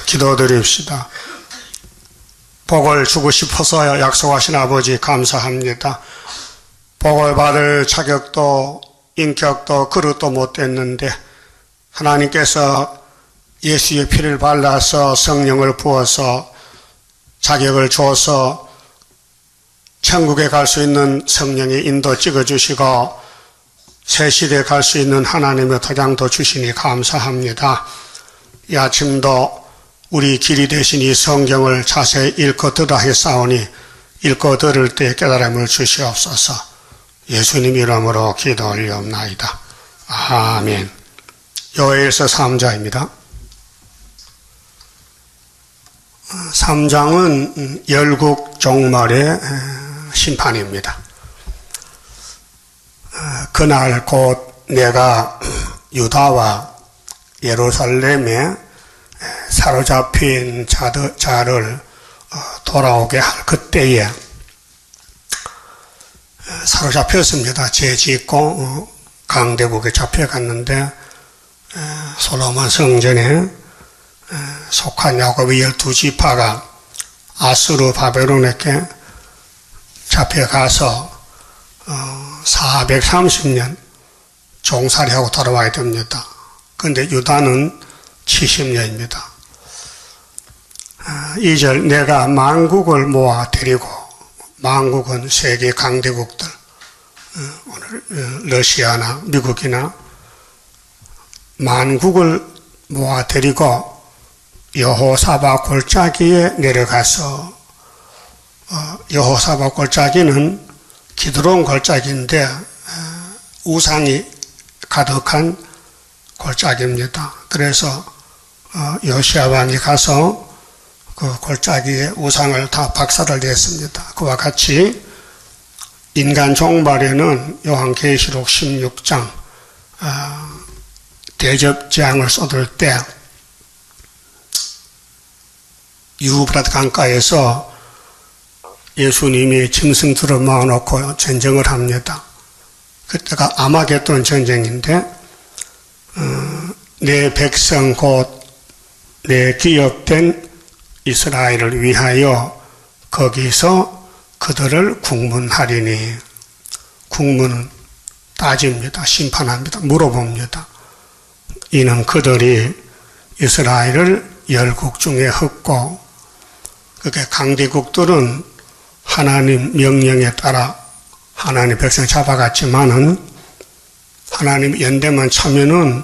기도드립시다. 복을 주고 싶어서 약속하신 아버지 감사합니다. 복을 받을 자격도 인격도 그릇도 못 됐는데 하나님께서 예수의 피를 발라서 성령을 부어서 자격을 줘서 천국에 갈 수 있는 성령의 인도 찍어주시고 새 시대에 갈 수 있는 하나님의 도장도 주시니 감사합니다. 이 아침도 우리 길이 되신 이 성경을 자세히 읽고 들으라 했사오니 읽고 들을 때 깨달음을 주시옵소서. 예수님 이름으로 기도 올리옵나이다. 아멘. 요엘서 3장입니다. 3장은 열국 종말의 심판입니다. 그날 곧 내가 유다와 예루살렘에 사로잡힌 자를 돌아오게 할 그때에 사로잡혔습니다. 죄 짓고 강대국에 잡혀갔는데 솔로몬 성전에 속한 야곱의 12지파가 아수르 바벨론에게 잡혀가서 430년 종살이하고 돌아와야 됩니다. 그런데 유다는 70년입니다. 2절 내가 만국을 모아 데리고, 만국은 세계 강대국들, 오늘 러시아나 미국이나 만국을 모아 데리고 여호사밧 골짜기에 내려가서, 여호사밧 골짜기는 기드론 골짜기인데 우상이 가득한 골짜기입니다. 그래서 요시야 왕이 가서 그 골짜기에 우상을 다 박살을 냈습니다. 그와 같이 인간 종말에는 요한계시록 16장 대접재앙을 쏟을 때 유브라트 강가에서 예수님이 짐승들을 모아놓고 전쟁을 합니다. 그때가 아마겟돈 전쟁인데 내 백성 곧 내 기업된 이스라엘을 위하여 거기서 그들을 국문하리니, 국문은 따집니다. 심판합니다. 물어봅니다. 이는 그들이 이스라엘을 열국 중에 흩고, 그게 강대국들은 하나님 명령에 따라 하나님 백성 잡아갔지만은 하나님 연대만 차면은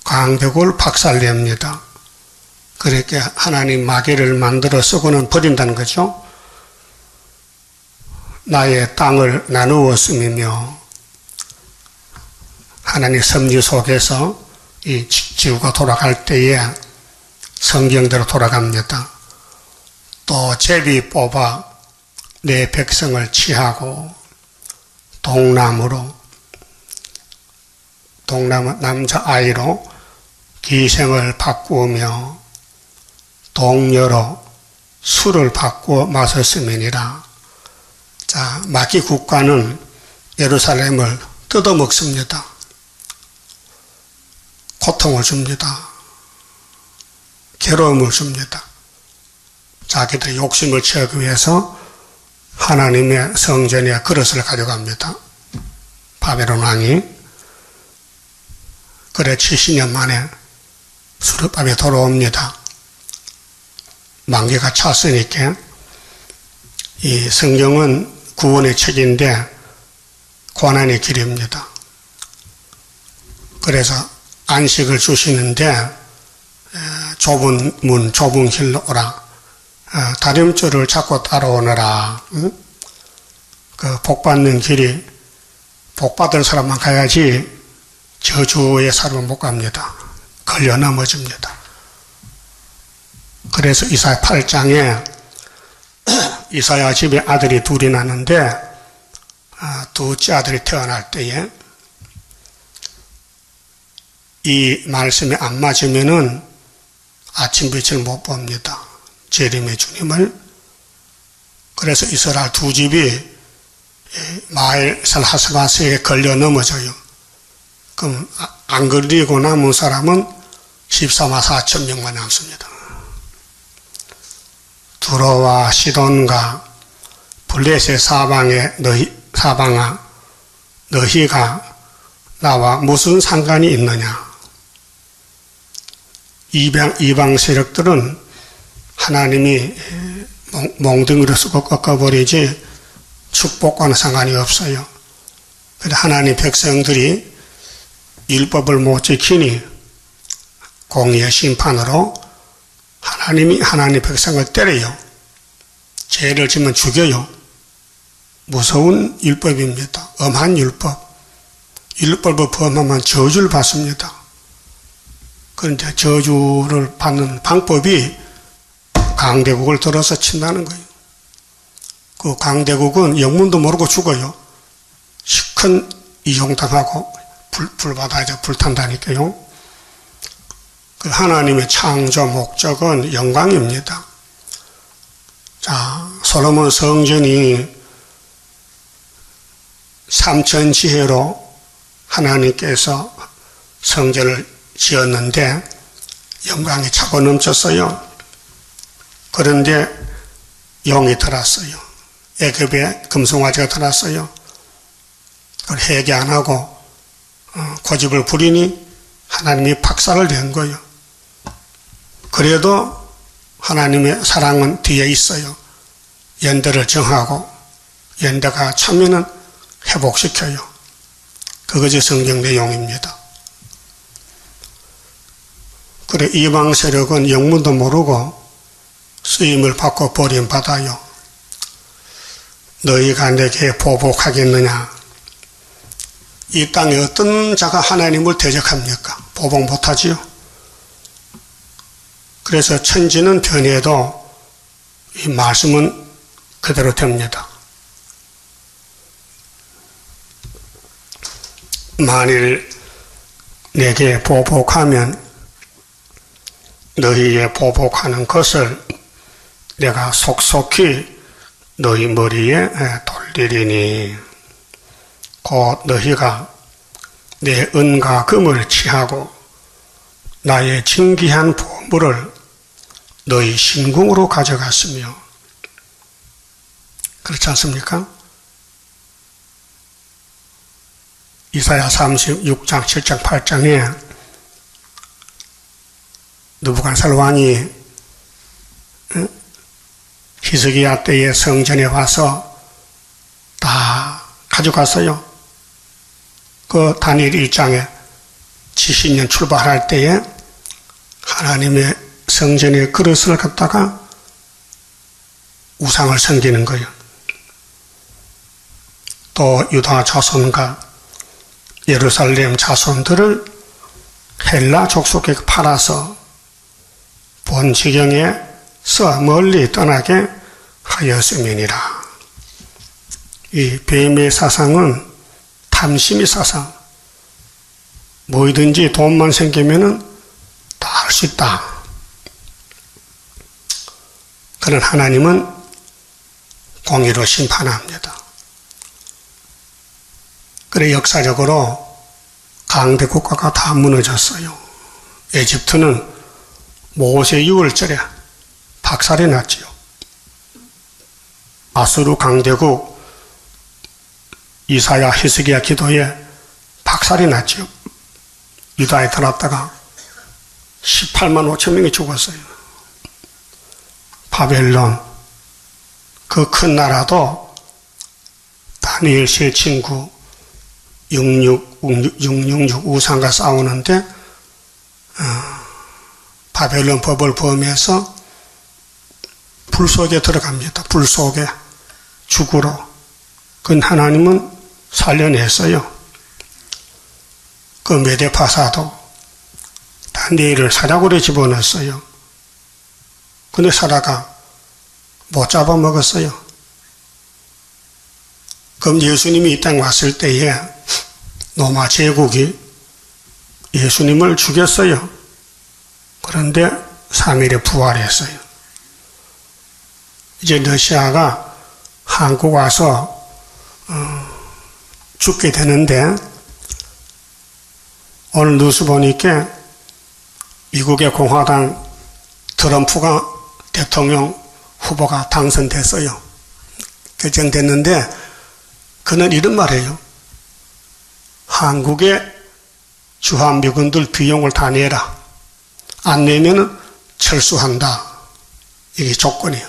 강대국을 박살냅니다. 그렇게 하나님 마귀를 만들어서 그는 버린다는 거죠. 나의 땅을 나누었음이며 하나님 섭리 속에서 이 지구가 돌아갈 때에 성경대로 돌아갑니다. 또 제비 뽑아 내 백성을 취하고 동남으로, 동남 남자아이로 기생을 바꾸며 동료로 술을 바꾸어 마셨음이니라. 자, 마귀 국가는 예루살렘을 뜯어먹습니다. 고통을 줍니다. 괴로움을 줍니다. 자기들의 욕심을 채우기 위해서 하나님의 성전에 그릇을 가져갑니다. 바벨론 왕이. 그래 70년 만에 수르밥에 돌아옵니다. 만개가 찼으니까. 이 성경은 구원의 책인데 고난의 길입니다. 그래서 안식을 주시는데 좁은 문 좁은 길로 오라, 다림줄을 잡고 따라오너라. 그 복받는 길이 복받은 사람만 가야지 저주의 사람은 못 갑니다. 걸려 넘어집니다. 그래서 이사야 8장에 이사야 집에 아들이 둘이 났는데 둘째 아들이 태어날 때에 이 말씀이 안 맞으면은 아침 빛을 못 봅니다. 재림의 주님을. 그래서 이스라엘 두 집이 마엘살 하스바스에 걸려 넘어져요. 그럼 안 걸리고 남은 사람은 14만 4천 명만 남습니다. 두로와 시돈과 블레셋 사방아 너희가 나와 무슨 상관이 있느냐? 이방 세력들은 하나님이 몽둥이로 쓰고 꺾어버리지 축복과는 상관이 없어요. 그런데 하나님 백성들이 율법을 못 지키니 공의의 심판으로 하나님이 하나님 백성을 때려요. 죄를 지면 죽여요. 무서운 율법입니다. 엄한 율법. 율법을 범하면 저주를 받습니다. 그런데 저주를 받는 방법이 강대국을 들어서 친다는 거예요. 그 강대국은 영문도 모르고 죽어요. 시큰 이용당하고 불바다에 불탄다니까요. 그 하나님의 창조 목적은 영광입니다. 자, 솔로몬 성전이 삼천지혜로 하나님께서 성전을 지었는데 영광이 차고 넘쳤어요. 그런데 용이 들었어요. 애굽에 금송아지가 들었어요. 그걸 회개 안 하고 고집을 부리니 하나님이 박살을 낸 거예요. 그래도 하나님의 사랑은 뒤에 있어요. 연대를 정하고 연대가 참으면 회복시켜요. 그것이 성경 내용입니다. 그래 이방 세력은 영문도 모르고 쓰임을 받고 버림받아요. 너희가 내게 보복하겠느냐? 이 땅에 어떤 자가 하나님을 대적합니까? 보복 못하지요. 그래서 천지는 변해도 이 말씀은 그대로 됩니다. 만일 내게 보복하면 너희의 보복하는 것을 내가 속속히 너희 머리에 돌리리니 곧 너희가 내 은과 금을 취하고 나의 진귀한 보물을 너희 신궁으로 가져갔으며 그렇지 않습니까? 이사야 36장, 7장, 8장에 느부갓네살 왕이 히스기야 때에 성전에 와서 다 가져갔어요. 그 다니엘 1장에 70년 출발할 때에 하나님의 성전의 그릇을 갖다가 우상을 섬기는 거예요. 또 유다 자손과 예루살렘 자손들을 헬라 족속에 팔아서 본 지경에서 멀리 떠나게 하였음이니라. 이 뱀의 사상은 탐심의 사상. 뭐든지 돈만 생기면은 다 할 수 있다. 그런 하나님은 공의로 심판합니다. 그래 역사적으로 강대 국가가 다 무너졌어요. 에집트는 모세 6월절에 박살이 났지요. 아수르 강대국 이사야 히스기야 기도에 박살이 났지요. 유다에 들어왔다가 18만 5천 명이 죽었어요. 바벨론 그 큰 나라도 다니엘 세 친구 666 우상과 싸우는데 바벨론 법을 범해서 불 속에 들어갑니다. 불 속에 죽으러. 그 하나님은 살려냈어요. 그 메데파사도 다니엘을 사자굴에 집어넣었어요. 근데 사자가 못 잡아먹었어요. 그럼 예수님이 이 땅에 왔을 때에 로마 제국이 예수님을 죽였어요. 그런데 3일에 부활했어요. 이제 러시아가 한국 와서 죽게 되는데 오늘 뉴스 보니까 미국의 공화당 트럼프가 대통령 후보가 당선됐어요. 결정됐는데 그는 이런 말이에요. 한국의 주한미군들 비용을 다 내라. 안 내면 철수한다. 이게 조건이에요.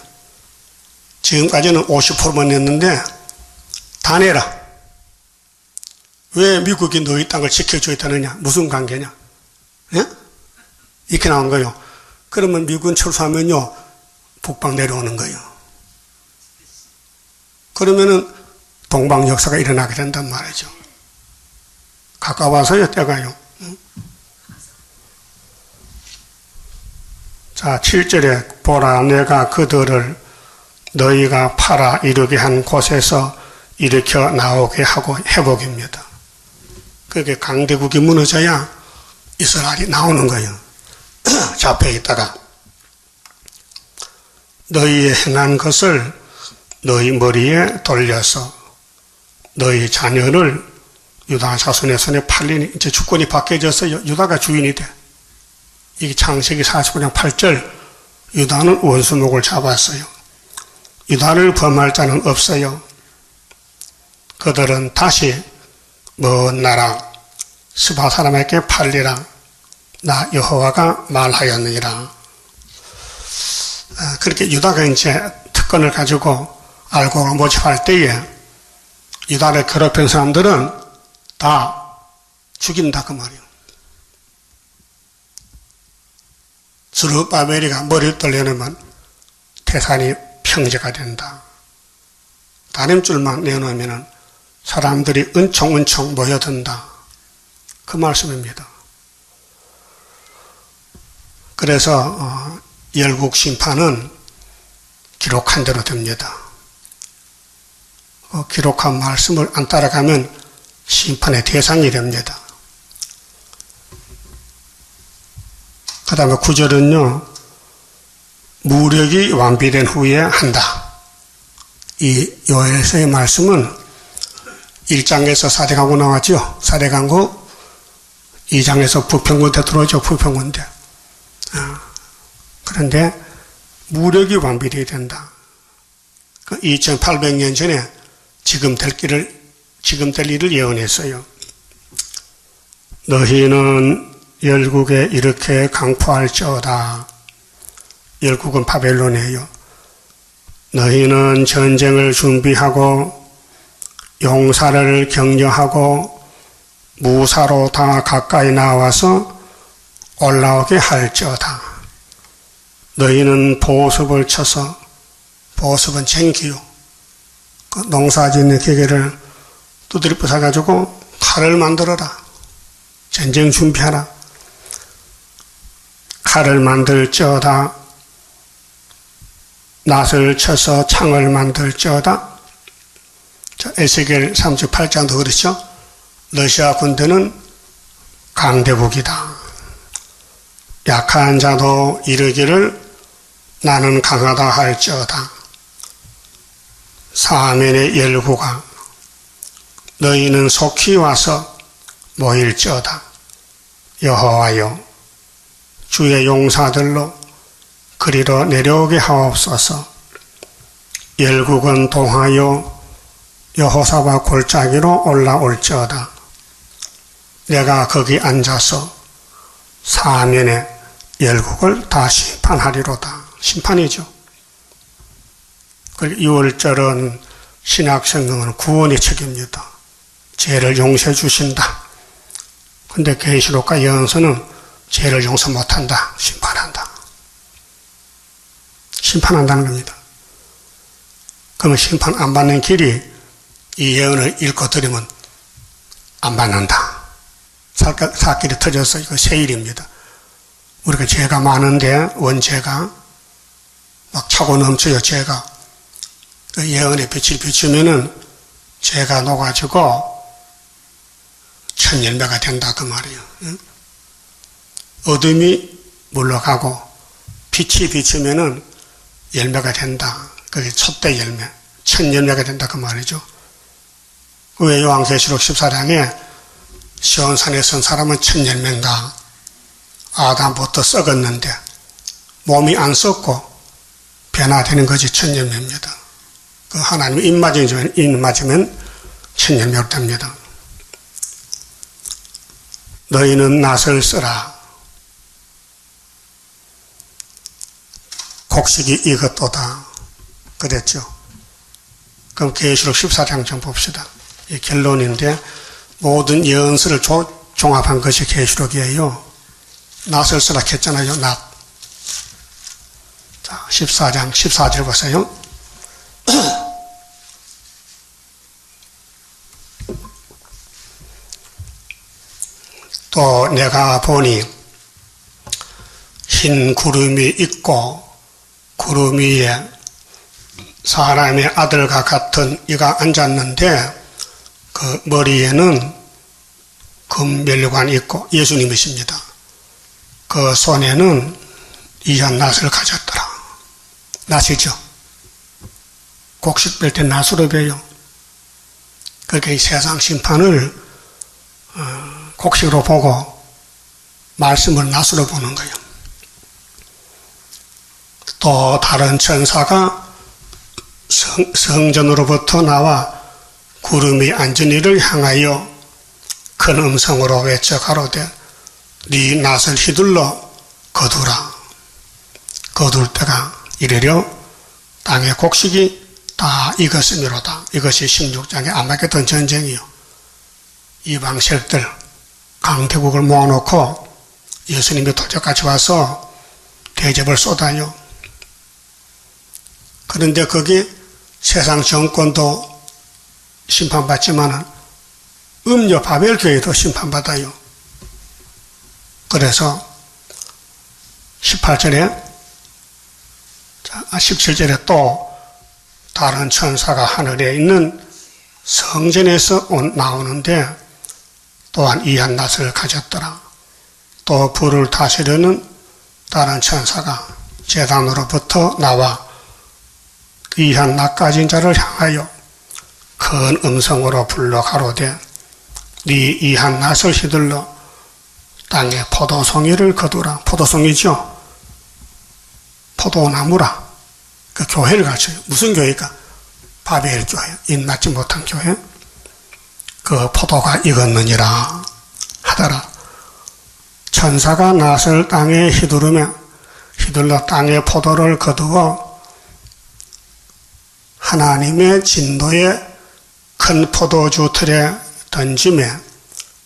지금까지는 50%만 냈는데 다 내라. 왜 미국이 너희 땅을 지켜줘야 되느냐? 무슨 관계냐? 예? 이렇게 나온 거예요. 그러면 미군 철수하면요, 북방 내려오는 거예요. 그러면은 동방 역사가 일어나게 된단 말이죠. 가까워서요, 때가요. 자, 7절에 보라, 내가 그들을 너희가 팔아 이르게 한 곳에서 일으켜 나오게 하고 회복입니다. 그게 강대국이 무너져야 이스라엘이 나오는 거예요. 잡혀 있다가 너희의 행한 것을 너희 머리에 돌려서 너희 자녀를 유다 자손의 손에 팔리니 이제 주권이 바뀌어져서 유다가 주인이 돼. 이게 창세기 49장 8절 유다는 원수목을 잡았어요. 유다를 범할 자는 없어요. 그들은 다시 먼 나라 스바 사람에게 팔리라. 나 여호와가 말하였느니라. 그렇게 유다가 이제 특권을 가지고 알고를 모집할 때에 유다를 괴롭힌 사람들은 다 죽인다 그 말이에요. 스룹바벨이가 머리를 떨려내면 태산이 평지가 된다. 다림줄만 내놓으면 사람들이 은총은총 모여든다. 그 말씀입니다. 그래서 열국 심판은 기록한 대로 됩니다. 기록한 말씀을 안 따라가면 심판의 대상이 됩니다. 그 다음에 9절은요, 무력이 완비된 후에 한다. 이 요엘서의 말씀은 1장에서 4대 강구 나왔죠. 4대 강구 2장에서 부평군대 들어오죠. 부평군대. 그런데 무력이 완비되어야 된다. 2800년 전에 지금 될 일을 예언했어요. 너희는 열국에 이렇게 강포할지어다. 열국은 바벨론이에요. 너희는 전쟁을 준비하고 용사를 격려하고 무사로 다 가까이 나와서 올라오게 할지어다. 너희는 보습을 쳐서, 보습은 쟁기요. 그 농사짓는 기계를 두드려 부숴가지고 칼을 만들어라. 전쟁 준비하라. 칼을 만들지어다. 낫을 쳐서 창을 만들지어다. 에스겔 38장도 그렇죠. 러시아 군대는 강대국이다. 약한 자도 이르기를 나는 강하다 할지어다. 사면의 열국아 너희는 속히 와서 모일지어다. 여호와여 주의 용사들로 그리로 내려오게 하옵소서. 열국은 동하여 여호사밧 골짜기로 올라올지어다. 내가 거기 앉아서 사면의 열국을 다 심판하리로다. 심판이죠. 6월절은 신약성경은 구원의 책입니다. 죄를 용서해 주신다. 근데 계시록과 예언서는 죄를 용서 못한다. 심판한다. 심판한다는 겁니다. 그러면 심판 안 받는 길이 이 예언을 읽고 들으면 안 받는다. 살길이 터져서 이거 세일입니다. 우리가 죄가 많은데 원죄가 막 차고 넘쳐요. 죄가 그 예언의 빛을 비추면은 죄가 녹아지고 첫 열매가 된다 그 말이에요. 어둠이 물러가고 빛이 비추면은 열매가 된다. 그게 첫대 열매, 첫 열매가 된다 그 말이죠. 왜 요한계시록 14장에 시온산에 선 사람은 첫 열매인가? 아담부터 썩었는데 몸이 안 썩고 변화되는 것이 천년매입니다. 그 하나님의 입맞으면 천년매로 됩니다. 너희는 낫을 쓰라. 곡식이 익었도다. 그랬죠. 그럼 계시록 14장 좀 봅시다. 이 결론인데 모든 예언서를 종합한 것이 계시록이에요. 낫을 쓰라 했잖아요. 낫. 자, 14장 14절 보세요. 또 내가 보니 흰 구름이 있고 구름 위에 사람의 아들과 같은 이가 앉았는데 그 머리에는 금면류관이 있고 예수님이십니다. 그 손에는 이한 낫을 가졌더라. 낫이죠. 곡식 뺄 때 낫으로 베요. 그렇게 이 세상 심판을 곡식으로 보고 말씀을 낫으로 보는 거예요. 또 다른 천사가 성전으로부터 나와 구름이 앉은 이를 향하여 큰 음성으로 외쳐 가로되 네 낫을 휘둘러 거두라. 거둘 때가 이르려 땅의 곡식이 다 익었음이로다. 이것이 16장의 아마겟돈 전쟁이요. 이방 세력들 강대국을 모아놓고 예수님이 도적같이 와서 대접을 쏟아요. 그런데 거기 세상 정권도 심판받지만 음료 바벨교회도 심판받아요. 그래서 18절에 17절에 또 다른 천사가 하늘에 있는 성전에서 나오는데 또한 이한 낫을 가졌더라. 또 불을 다스리는 다른 천사가 제단으로부터 나와 이한 낫 가진 자를 향하여 큰 음성으로 불러 가로되 네 이한 낫을 휘둘러 땅에 포도송이를 거두라. 포도송이죠. 포도나무라. 그 교회를 가르쳐요. 무슨 교회가? 바벨 교회. 인맞지 못한 교회. 그 포도가 익었느니라 하더라. 천사가 낫을 땅에 휘둘러 땅에 포도를 거두어 하나님의 진노의 큰 포도주 틀에 던짐에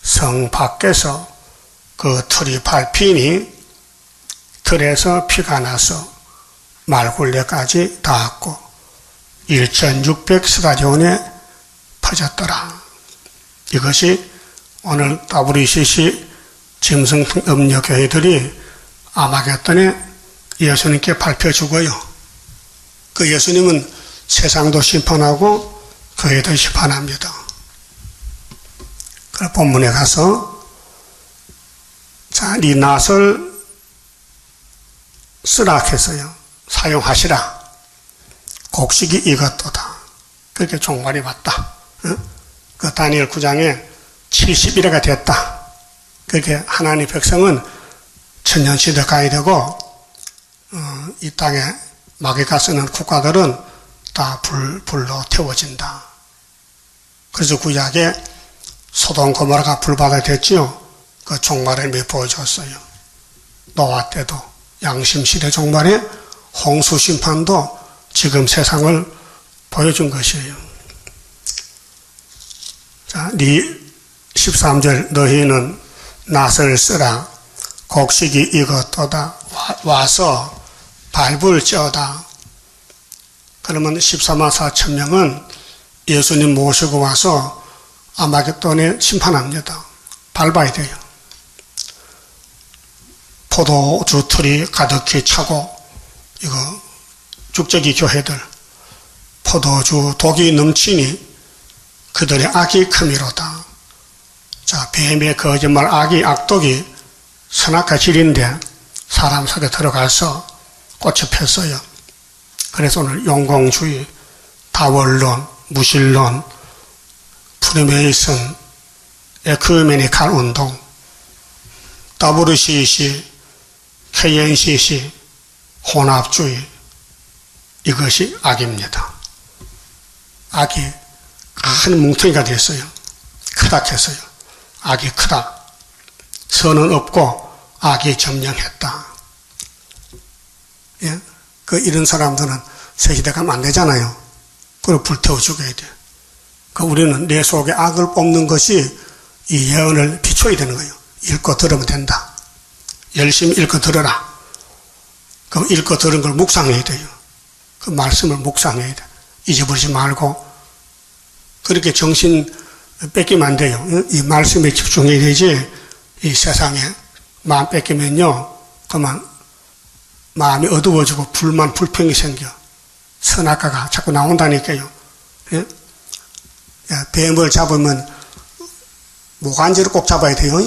성 밖에서 그 틀이 밟히니 틀에서 피가 나서 말굴레까지 닿았고 1600스가디온에 퍼졌더라. 이것이 오늘 WCC 짐승 음녀교회들이 아마겟돈에 예수님께 발표주고요. 그 예수님은 세상도 심판하고 교회도 심판합니다. 그 본문에 가서 자, 네 낫을 쓰라 했어요. 사용하시라. 곡식이 익었도다. 그렇게 종말이 왔다. 그 다니엘 9장에 70일에가 됐다. 그렇게 하나님 백성은 천년시대 가야 되고 이 땅에 마귀가 쓰는 국가들은 다 불로 태워진다. 그래서 구약에 소돔 고모라가 불바다 됐지요. 그 종말을 보여줬어요. 노아 때도 양심시대 종말에 홍수 심판도 지금 세상을 보여준 것이에요. 자, 13절 너희는 낫을 쓰라. 곡식이 익었도다. 와서 밟을 쪄다. 그러면 14만 4천 명은 예수님 모시고 와서 아마겟돈에 심판합니다. 밟아야 돼요. 포도주 틀이 가득히 차고 이거 죽적이 교회들 포도주 독이 넘치니 그들의 악이 크미로다. 자, 뱀의 거짓말 악이 악독이 선악과 질인데 사람 속에 들어가서 꽃이 폈어요. 그래서 오늘 용공주의, 다원론, 무신론, 프리메이슨, 에큐메니칼 운동, WCC, KNCC, 혼합주의, 이것이 악입니다. 악이 큰 뭉텅이가 됐어요. 크다 했어요. 악이 크다. 선은 없고 악이 점령했다. 예? 이런 사람들은 새 시대 가면 안 되잖아요. 그걸 불태워 죽여야 돼. 우리는 내 속에 악을 뽑는 것이 이 예언을 비춰야 되는 거예요. 읽고 들으면 된다. 열심히 읽고 들어라. 그럼 읽고 들은 걸 묵상해야 돼요. 그 말씀을 묵상해야 돼. 잊어버리지 말고. 그렇게 정신 뺏기면 안 돼요. 이 말씀에 집중해야 되지, 이 세상에 마음 뺏기면요, 그만 마음이 어두워지고 불평이 생겨. 선악과가 자꾸 나온다니까요. 예? 뱀을 잡으면 모간지를 꼭 잡아야 돼요.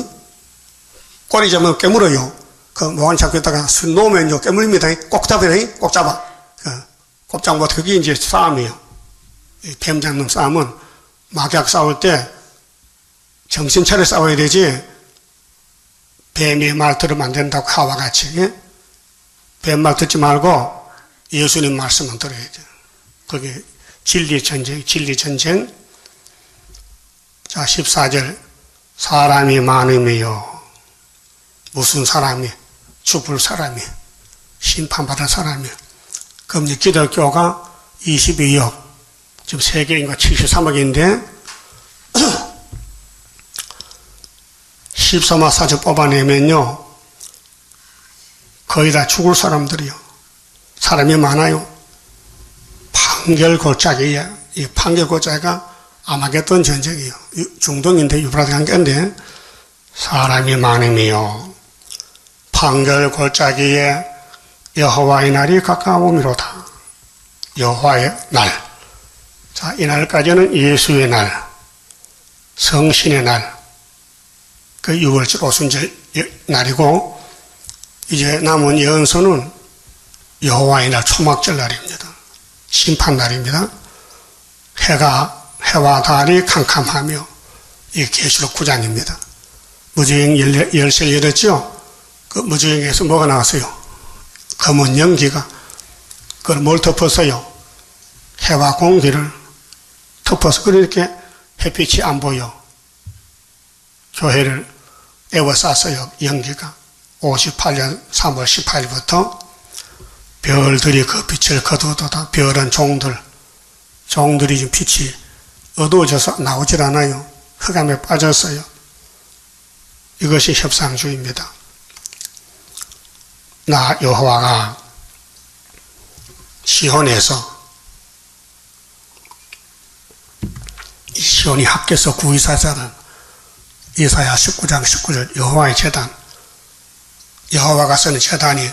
꼬리 잡으면 깨물어요. 모간 잡고 있다가 술 놓으면요, 깨물립니다. 꼭 잡아야 돼. 꼭 잡아. 꼼짝 못, 그게 이제 싸움이에요. 뱀 잡는 싸움은 막약 싸울 때 정신 차려 싸워야 되지, 뱀의 말 들으면 안 된다고 하와 같이. 예? 뱀 말 듣지 말고 예수님 말씀만 들어야 돼요. 그게 진리 전쟁. 자, 14절. 사람이 많으며, 무슨 사람이? 죽을 사람이, 심판받을 사람이. 그럼 이제 기독교가 22억, 지금 세계인가 73억인데, 14만 4천 뽑아내면요, 거의 다 죽을 사람들이요. 사람이 많아요. 판결골짜기에, 이 판결골짜기가 아마겟돈 전쟁이요. 중동인데 유브라데 관계인데, 사람이 많으며 판결골짜기에 여호와의 날이 가까움이로다. 여호와의 날. 자, 이 날까지는 예수의 날, 성신의 날, 그 6월절 오순절 날이고, 이제 남은 예언서는 여호와의 날, 초막절 날입니다. 심판 날입니다. 해와 달이 캄캄하며, 이게 계시록 9장입니다. 무저행 열쇠를 열었죠? 그 무저행에서 뭐가 나왔어요? 검은 연기가, 그걸 뭘 덮었어요? 해와 공기를 덮어서, 그렇게 햇빛이 안 보여. 교회를 에워쌌어요, 연기가. 58년 3월 18일부터 별들이 그 빛을 거두어도다. 별은 종들이 지금 빛이 어두워져서 나오질 않아요. 흑암에 빠졌어요. 이것이 협상주의입니다. 나 여호와가 시온에서, 이 시온이 학개서 구의사자는 이사야 19장 19절 여호와의 제단, 여호와가 쓰는 제단이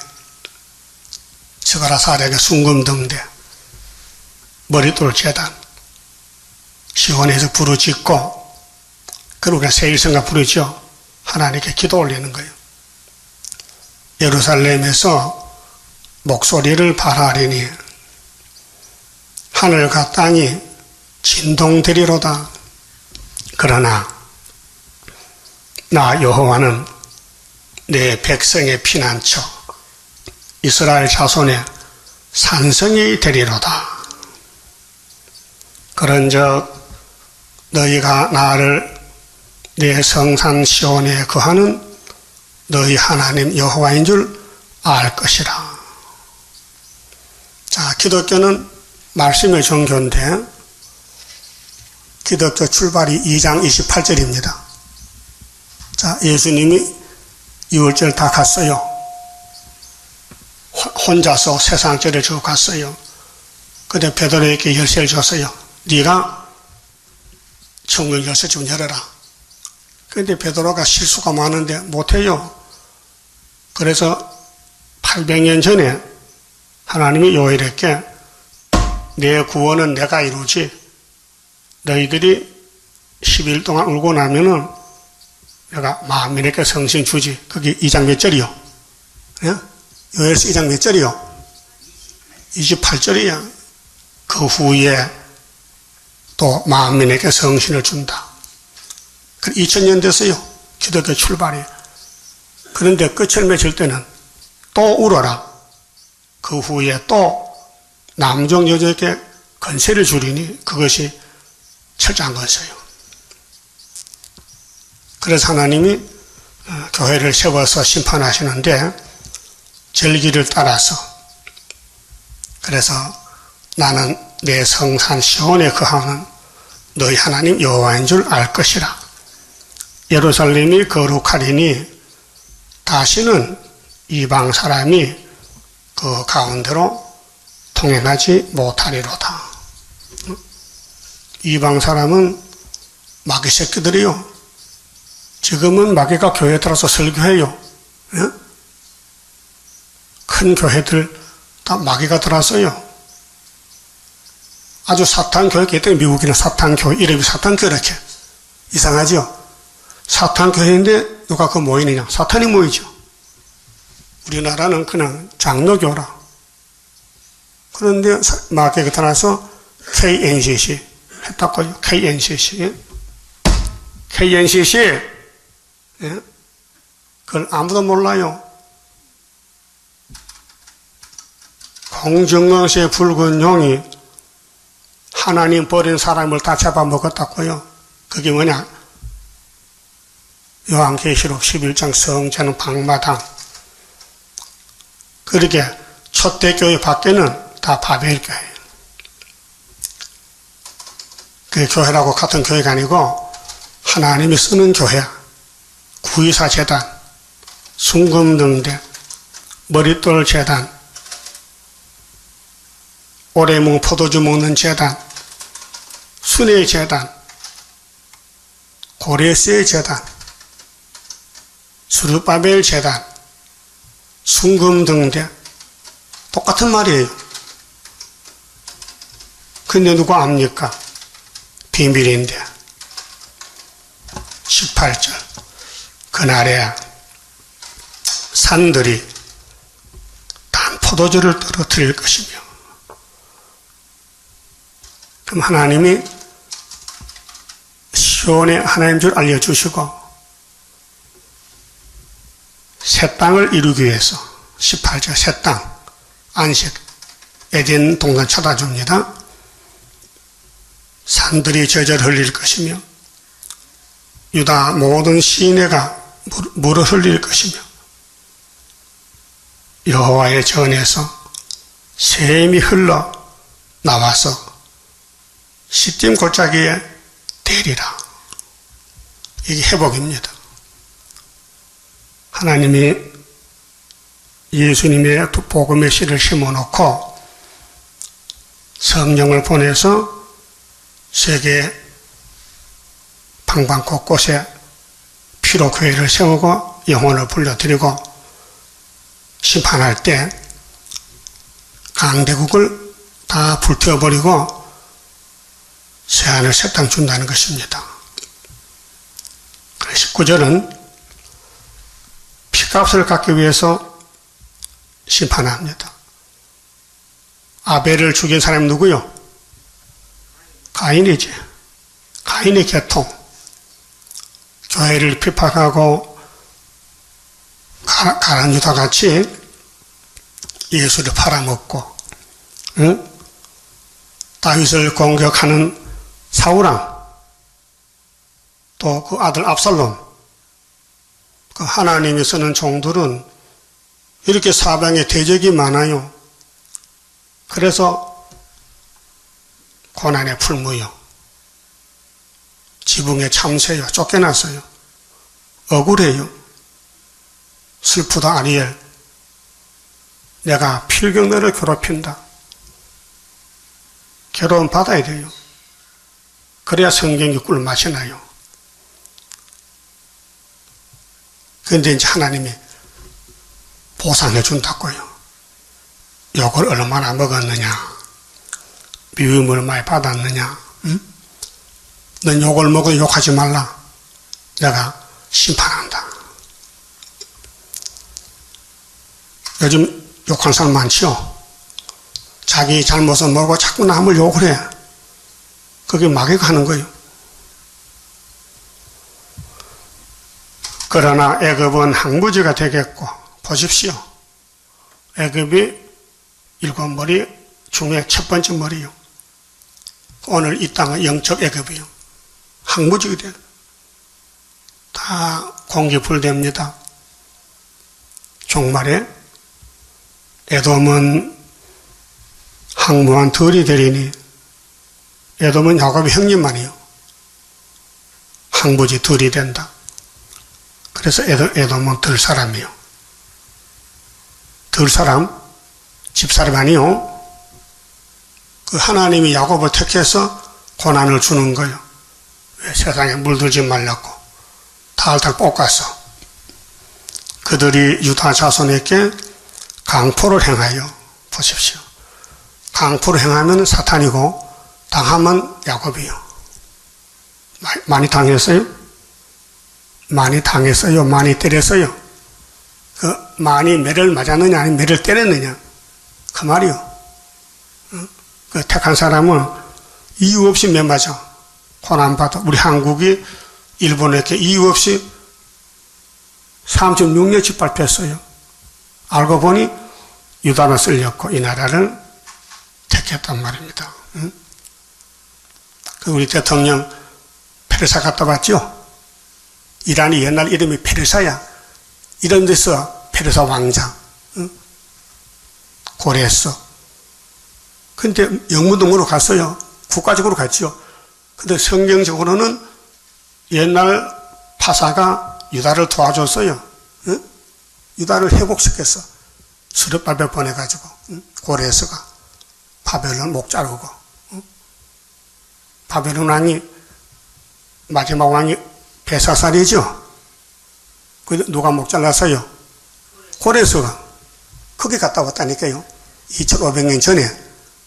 스가랴 사략의 순금등대, 머리돌 제단, 시온에서 부르짖고, 그러고 세일성가 부르죠. 하나님께 기도 올리는 거예요. 예루살렘에서 목소리를 발하리니 하늘과 땅이 진동되리로다. 그러나 나 여호와는 내 백성의 피난처, 이스라엘 자손의 산성이 되리로다. 그런즉 너희가 나를 내 성산 시온에 거하는 너희 하나님 여호와인 줄 알 것이라. 자, 기독교는 말씀의 종교인데, 기독교 출발이 2장 28절입니다. 자, 예수님이 6월절 다 갔어요. 혼자서 세상절에 저 갔어요. 근데 베드로에게 열쇠를 줬어요. 네가 천국 열쇠 좀 열어라. 근데 베드로가 실수가 많은데 못해요. 그래서 800년 전에 하나님이 요엘에게 내 구원은 내가 이루지, 너희들이 10일 동안 울고 나면은 내가 만민에게 성신 주지. 그게 2장 몇 절이요? 예? 요엘서 2장 몇 절이요? 28절이야. 그 후에 또 만민에게 성신을 준다. 2000년 됐어요. 기독교 출발이. 그런데 끝을 맺을 때는 또 울어라. 그 후에 또 남종 여종에게 권세를 주리니 그것이 철저한 것이에요. 그래서 하나님이 교회를 세워서 심판하시는데 절기를 따라서, 그래서 나는 내 성산 시온에 거하는 너희 하나님 여호와인 줄 알 것이라. 예루살렘이 거룩하리니 다시는 이방 사람이 그 가운데로 통행하지 못하리로다. 이방 사람은 마귀 새끼들이요. 지금은 마귀가 교회에 들어서 설교해요. 큰 교회들 다 마귀가 들어서요. 아주 사탄 교회이기 때문에 미국에는 사탄 교회, 이름이 사탄 교회 이렇게. 이상하죠? 사탄 교회인데 누가 그 모이느냐? 사탄이 모이죠. 우리나라는 그냥 장로교라. 그런데 마귀가 들어서 KNCC 했다고요. KNCC. KNCC. 예? 그걸 아무도 몰라요. 공정거시의 붉은 용이 하나님 버린 사람을 다 잡아먹었다고요. 그게 뭐냐? 요한계시록 11장 성전은 방마당. 그렇게 초대교회 밖에는 다 바벨교회예요. 그 교회라고 같은 교회가 아니고 하나님이 쓰는 교회야. 구의사 재단, 순금등대, 머릿돌 재단, 오래묵 포도주 먹는 재단, 순회 재단, 고레세 재단, 스룹바벨 재단, 순금등대, 똑같은 말이에요. 근데 누가 압니까? 비밀인데. 18절. 그날에 산들이 단 포도주를 떨어뜨릴 것이며, 그럼 하나님이 시온의 하나님 줄 알려주시고 새 땅을 이루기 위해서 18절 새 땅, 안식, 에덴 동산 찾아줍니다. 산들이 젖을 흘릴 것이며 유다 모든 시내가 물을 흘릴 것이며 여호와의 전에서 샘이 흘러 나와서 시딤 골짜기에 대리라. 이게 회복입니다. 하나님이 예수님의 복음의 씨를 심어놓고 성령을 보내서 세계 방방 곳곳에 피로 교회를 세우고 영혼을 불러들이고 심판할 때 강대국을 다 불태워버리고 새하늘 새 땅 준다는 것입니다. 19절은 피값을 갚기 위해서 심판합니다. 아벨을 죽인 사람이 누구요? 가인이지. 가인의 계통. 교회를 핍박하고 가란 유다 같이 예수를 팔아먹고, 응? 다윗을 공격하는 사울왕, 또 그 아들 압살롬, 그 하나님이 쓰는 종들은 이렇게 사방에 대적이 많아요. 그래서 고난의 풀무요, 지붕에 참새요, 쫓겨났어요. 억울해요. 슬프다 아리엘. 내가 필경너를 괴롭힌다. 괴로움 받아야 돼요. 그래야 성경이 꿀맛이 나요. 그런데 이제 하나님이 보상해 준다고요. 욕을 얼마나 먹었느냐, 미움을 많이 받았느냐, 응? 넌 욕을 먹어도 욕하지 말라. 내가 심판한다. 요즘 욕하는 사람 많지요. 자기 잘못을 모르고 자꾸 남을 욕을 해. 그게 마귀가 하는 거예요. 그러나 애굽은 항무지가 되겠고, 보십시오. 애굽이 일곱 머리 중에 첫 번째 머리요. 오늘 이 땅은 영적 애굽이요. 항무지게 다 공기불됩니다. 종말에 에돔은 항무한 덜이 되리니, 에돔은 야곱의 형님만이요. 항무지 덜이 된다. 그래서 에돔은 덜 사람이요. 덜 사람, 집사람 아니요. 그 하나님이 야곱을 택해서 고난을 주는 거예요. 왜 세상에 물들지 말라고 탈탈 볶아서 그들이 유다 자손에게 강포를 행하여 보십시오. 강포를 행하면 사탄이고 당하면 야곱이요. 많이 당했어요? 많이 당했어요? 많이 때렸어요? 많이 매를 맞았느냐 아니면 매를 때렸느냐 그 말이요. 그 택한 사람은 이유 없이 매 맞아 고난받아. 우리 한국이 일본에게 이유 없이 36년 짓밟혔어요. 알고 보니 유다는 쓸렸고 이 나라를 택했단 말입니다. 우리 대통령 페르사 갔다 왔죠? 이란이 옛날 이름이 페르사야. 이런 데서 페르사 왕자 고려했어. 근데 영무동으로 갔어요. 국가적으로 갔죠. 근데 성경적으로는 옛날 파사가 유다를 도와줬어요. 유다를 회복시켰어. 스룹바벨 보내가지고 고레스가 바벨론 목 자르고. 바벨론 왕이 마지막 왕이 벨사살이죠. 그 누가 목 잘랐어요? 고레스가. 거기 갔다 왔다니까요. 2500년 전에.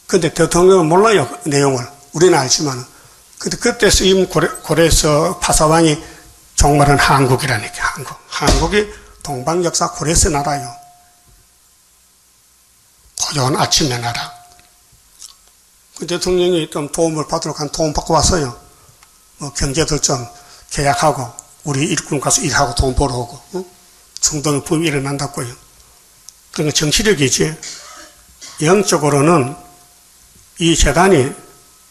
근데 대통령은 몰라요, 그 내용을. 우리는 알지만. 근데 그때 쓰임 고레스 파사왕이 종말은 한국이라니까, 한국. 한국이 동방역사 고레스 나라요. 고요한 아침의 나라. 그 대통령이 좀 도움을 받으러 간 도움 받고 왔어요. 뭐 경제도 좀 계약하고, 우리 일꾼 가서 일하고 돈 벌어오고, 중동의 붐이 일어난다고요. 그러니까 정치력이지. 영적으로는 이 재단이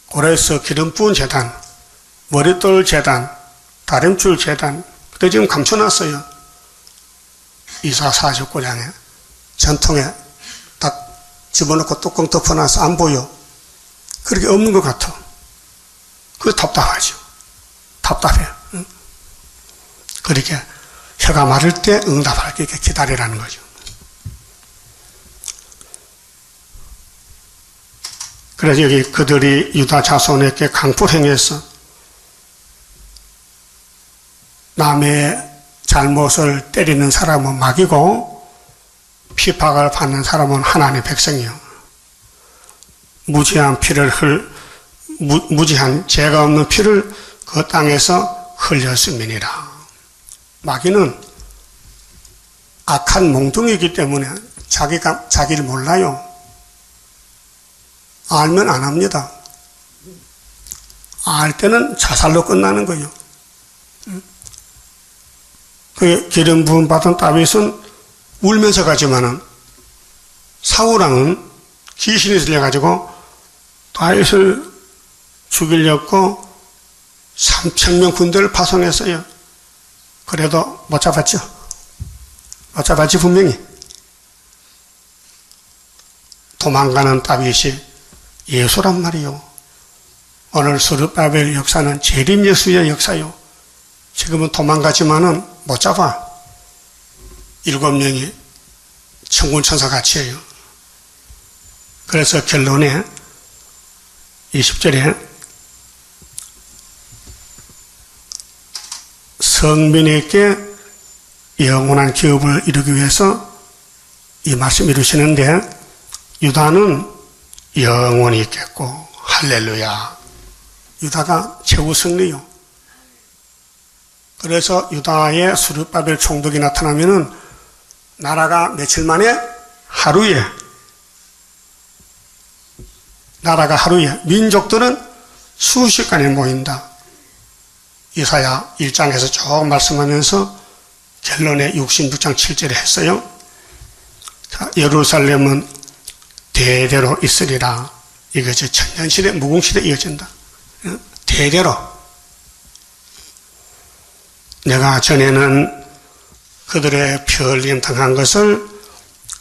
고레스 기름 부은 재단, 머릿돌 재단, 다림줄 재단, 그때 지금 감춰놨어요. 이사 49장에 전통에 딱 집어넣고 뚜껑 덮어놔서 안 보여. 그렇게 없는 것 같아. 그게 답답하죠. 답답해. 응? 그렇게 혀가 마를 때 응답할 게 기다리라는 거죠. 그래서 여기 그들이 유다 자손에게 강포를 행해서 남의 잘못을 때리는 사람은 막이고 핍박을 받는 사람은 하나님의 백성이요. 무지한 죄가 없는 피를 그 땅에서 흘렸음이니라. 마귀는 악한 몽둥이이기 때문에 자기를 몰라요. 알면 안 합니다. 알 때는 자살로 끝나는 거예요. 그 기름 부음 받은 다윗은 울면서 가지만은 사울왕은 귀신이 들려가지고 다윗을 죽이려고 3,000명 군대를 파송했어요. 그래도 못 잡았죠. 못 잡았지 분명히. 도망가는 다윗이 예수란 말이요. 오늘 스룹바벨 역사는 재림 예수의 역사요. 지금은 도망가지만은 못 잡아. 7명이 천군천사 같이 해요. 그래서 결론에 20절에 성민에게 영원한 기업을 이루기 위해서 이 말씀 이루시는데 유다는 영원히 있겠고 할렐루야. 유다가 최후 승리요. 그래서 유다의 스룹바벨 총독이 나타나면은 나라가 며칠 만에 하루에 민족들은 수십간에 모인다. 이사야 1장에서 쭉 말씀하면서 결론에 66장 7절에 했어요. 자, 예루살렘은 대대로 있으리라. 이것이 천년시대 무궁시대 이어진다. 대대로. 내가 전에는 그들의 펴흘림 당한 것을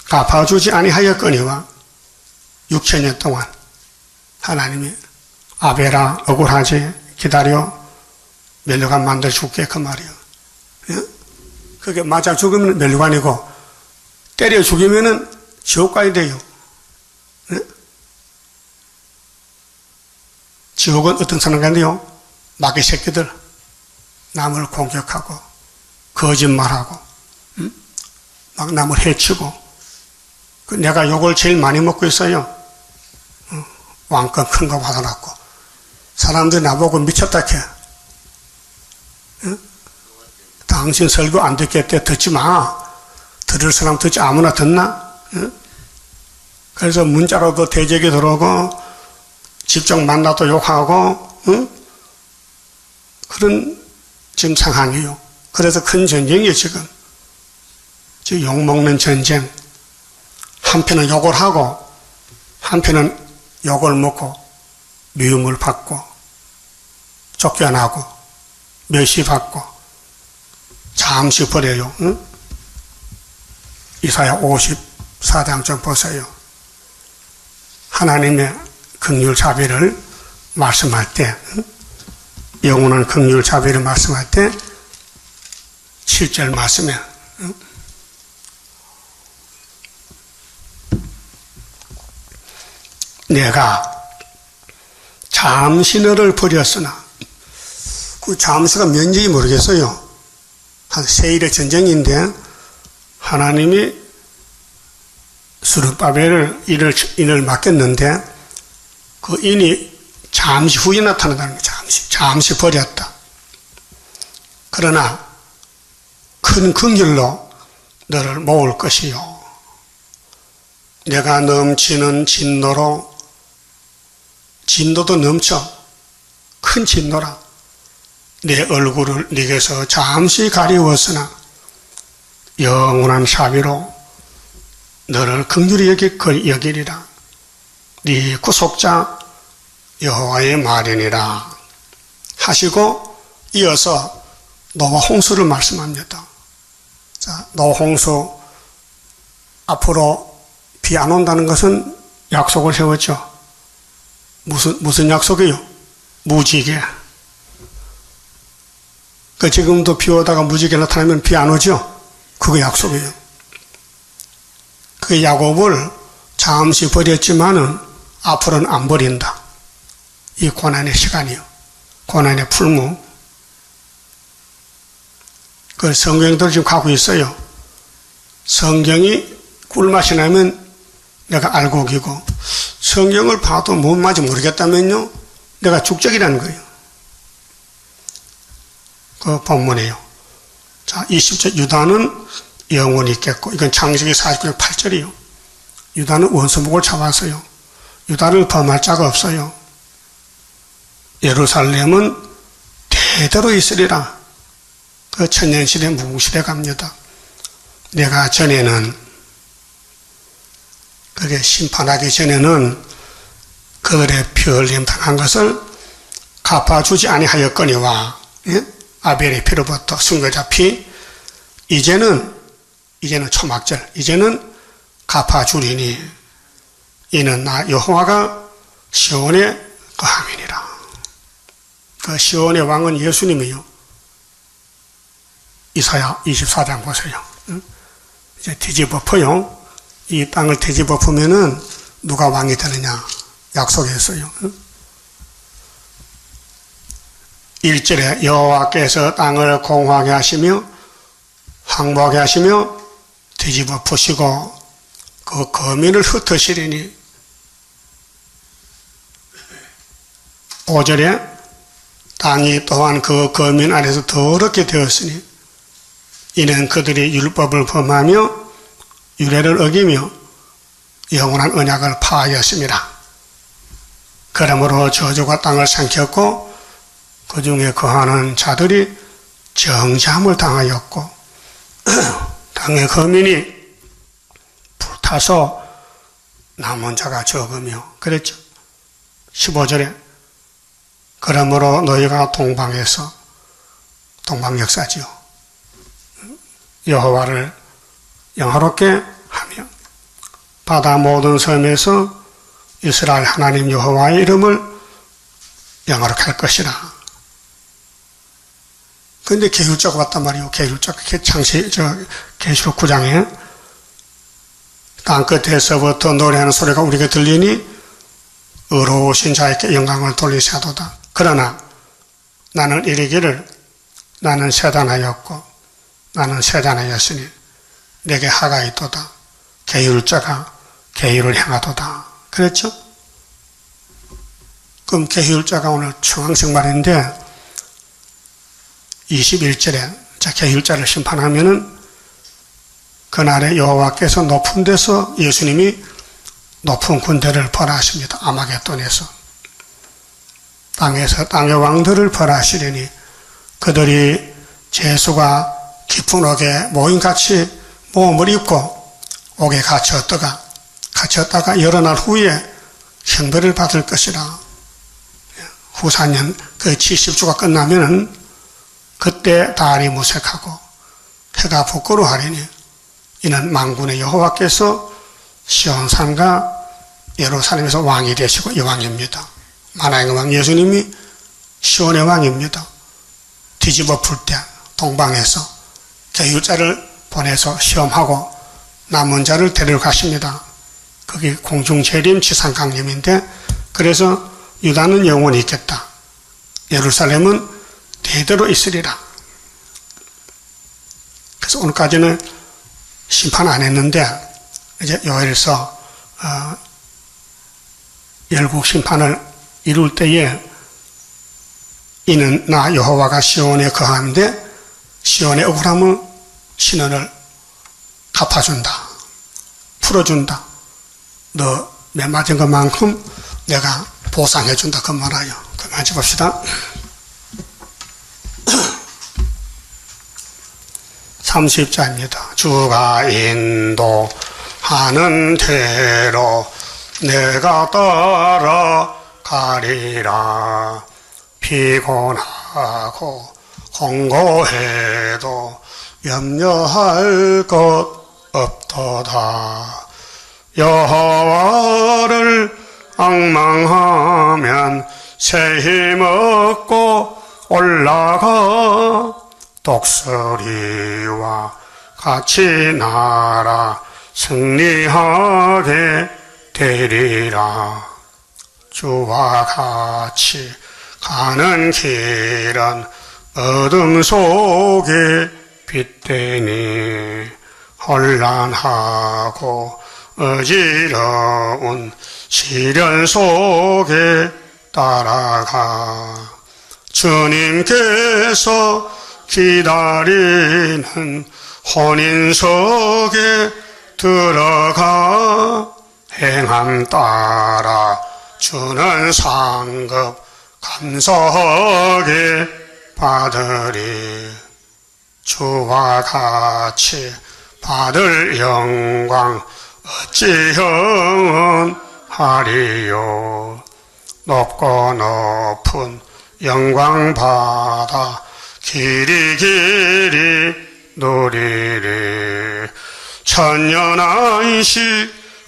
갚아주지 아니하였거니와 6천년 동안 하나님이 아벨아 억울하지 기다려 멸류관 만들어 줄게 그 말이요. 그게 맞아 죽으면 멸류관이고 때려 죽이면은 지옥 가야 돼요. 지옥은 어떤 사람 간대요? 마귀 새끼들 남을 공격하고 거짓말하고 막 남을 해치고 내가 욕을 제일 많이 먹고 있어요. 왕권 큰 거 받아놨고 사람들이 나보고 미쳤다 해. 당신 설교 안 듣겠대. 듣지 마. 들을 사람 듣지. 아무나 듣나? 그래서 문자로도 대적이 들어오고 직접 만나도 욕하고 그런 지금 상황이에요. 그래서 큰 전쟁이에요. 지금 욕먹는 전쟁. 한편은 욕을 하고 한편은 욕을 먹고 미움을 받고 쫓겨나고 멸시받고 잠시 버려요. 이사야 54장 좀 보세요. 하나님의 긍휼 자비를 말씀할 때 영원한 긍휼 자비를 말씀할 때 7절 말씀에 내가 잠시 너를 버렸으나 그 잠시가 면적이 모르겠어요. 한 세일의 전쟁인데 하나님이 스룹바벨을 인을 맡겼는데 그 인이 잠시 후에 나타난다는 거예요. 잠시 버렸다. 그러나 큰 긍휼로 너를 모을 것이요. 내가 넘치는 진노로 진노도 넘쳐 큰 진노라. 내 얼굴을 네게서 잠시 가리웠으나 영원한 사비로 너를 긍휼히 여기리라. 네 구속자 여호와의 말이니라 하시고 이어서 노아 홍수를 말씀합니다. 자, 노아 홍수 앞으로 비 안 온다는 것은 약속을 세웠죠. 무슨 약속이요? 무지개. 그 지금도 비 오다가 무지개 나타나면 비 안 오죠? 그게 약속이에요. 그 야곱을 잠시 버렸지만은 앞으로는 안 버린다. 이 고난의 시간이요. 고난의 풀무. 그 성경도 지금 가고 있어요. 성경이 꿀맛이 나면 내가 알곡이고 성경을 봐도 뭔 말인지 모르겠다면요 내가 죽적이라는 거예요. 그 본문이에요. 자, 20절 유다는 영원히 있겠고 이건 창세기 49장 8절이요. 유다는 원수목을 잡았어요. 유다를 범할 자가 없어요. 예루살렘은 대대로 있으리라. 그 천년시대 무궁시대 갑니다. 내가 전에는 그게 심판하기 전에는 그들의 피 흘림 당한 것을 갚아주지 아니하였거니와 아벨의 피로부터 순교자 피 이제는 초막절 이제는 갚아주리니 이는 나 여호와가 시온의 거함이니라. 그 시온의 왕은 예수님이요. 이사야 24장 보세요. 이제 뒤집어퍼요. 이 땅을 뒤집어보면은 누가 왕이 되느냐 약속했어요. 1절에 여호와께서 땅을 공허하게 하시며 황무하게 하시며 뒤집어 푸시고 그 거민을 흩으시리니 5절에 땅이 또한 그 거민 안에서 더럽게 되었으니 이는 그들이 율법을 범하며 유례를 어기며 영원한 언약을 파하였습니다. 그러므로 저주가 땅을 삼켰고 그 중에 거하는 자들이 정죄함을 당하였고 땅의 거민이 불타서 남은 자가 적으며 그랬죠. 15절에 그러므로 너희가 동방에서 동방 역사지요. 여호와를 영화롭게 하며 바다 모든 섬에서 이스라엘 하나님 여호와의 이름을 영화롭게 할 것이라. 그런데 계율자가 왔단 말이에요. 계율자가 계시록 9장에 땅끝에서부터 노래하는 소리가 우리에게 들리니 의로우신 자에게 영광을 돌리사도다. 그러나 나는 이르기를 나는 세단하였고 나는 세단하였으니 내게 하가 있도다. 계율자가 계율을 향하도다. 그랬죠? 그럼 계율자가 오늘 청황색 말인데 21절에 계율자를 심판하면은 그날에 여호와께서 높은 데서 예수님이 높은 군대를 벌하십니다. 아마겟돈에서 땅의 왕들을 벌하시려니 그들이 죄수가 깊은 옥에 모임같이 모험을 입고 옥에 갇혔다가 여러 날 후에 형벌을 받을 것이라. 후사년 그 70주가 끝나면은 그때 달이 무색하고 해가 부끄러워하리니 이는 만군의 여호와께서 시온산과 예루살렘에서 왕이 되시고 여왕입니다. 만왕의 왕 예수님이 시온의 왕입니다. 뒤집어 풀 때 동방에서 계율자를 보내서 시험하고 남은 자를 데리러 가십니다. 그게 공중재림 지상강림인데 그래서 유다는 영원히 있겠다. 예루살렘은 대대로 있으리라. 그래서 오늘까지는 심판 안 했는데 이제 요엘서 열국 심판을 이룰 때에 이는 나 여호와가 시온에 거하는데 시온의 억울함을 신원을 갚아준다. 풀어준다. 너 매 맞은 것만큼 내가 보상해준다. 그 말아요. 그럼 같이 봅시다. 30자입니다. 주가 인도하는 대로 내가 따라가리라. 피곤하고 공고해도 염려할 것 없도다. 여호와를 앙망하면 새 힘 얻고 올라가 독수리와 같이 날아 승리하게 되리라. 주와 같이 가는 길은 어둠 속에 빛되니 혼란하고 어지러운 시련 속에 따라가 주님께서 기다리는 혼인석에 들어가 행함 따라 주는 상급 감사하게 받으리. 주와 같이 받을 영광 어찌 형언하리요. 높고 높은 영광 받아 길이 누리리. 천년 안식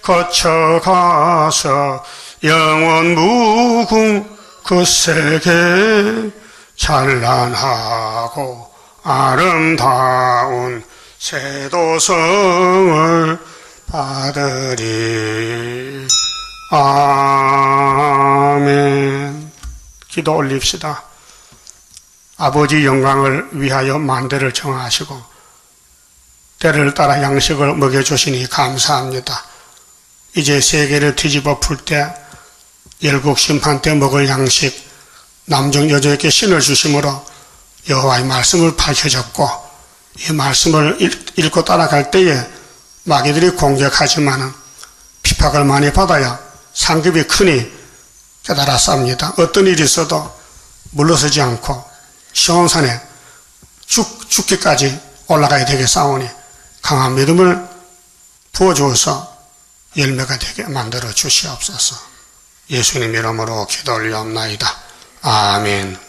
거쳐가서 영원 무궁 그 세계 찬란하고 아름다운 세도성을 받으리. 아멘. 기도 올립시다. 아버지 영광을 위하여 만대를 정하시고 때를 따라 양식을 먹여주시니 감사합니다. 이제 세계를 뒤집어 풀 때 열국 심판 때 먹을 양식 남종 여종에게 신을 주심으로 여호와의 말씀을 밝혀졌고 이 말씀을 읽고 따라갈 때에 마귀들이 공격하지만 핍박을 많이 받아야 상급이 크니 깨달았습니다. 어떤 일이 있어도 물러서지 않고 시온산에 죽기까지 올라가야 되겠사오니 강한 믿음을 부어주어서 열매가 되게 만들어 주시옵소서. 예수님 이름으로 기도 올리옵나이다. 아멘.